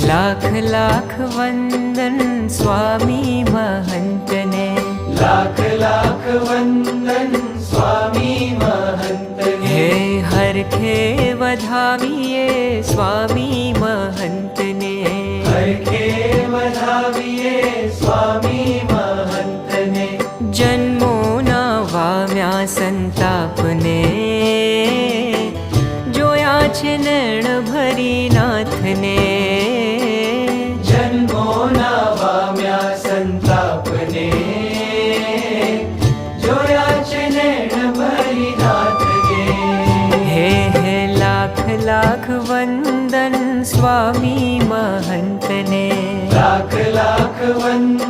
લાખ લાખ વંદન સ્વામી મહંતને, લાખ લાખ વંદન સ્વામી મહંતને. હે હરખે વધાવીએ સ્વામી મહંતને, હરખે વધાવીએ સ્વામી મહંતને. જન્મોના વામ્યા સંતાપને, જોયા છે નૈણ ભરી નાથને. જન્મોના વામ્યા સંતાપને, જોયા છે નૈણ ભરી નાથને. હે હે લાખ લાખ વંદન સ્વામી મહંતને, લાખ લાખ વંદન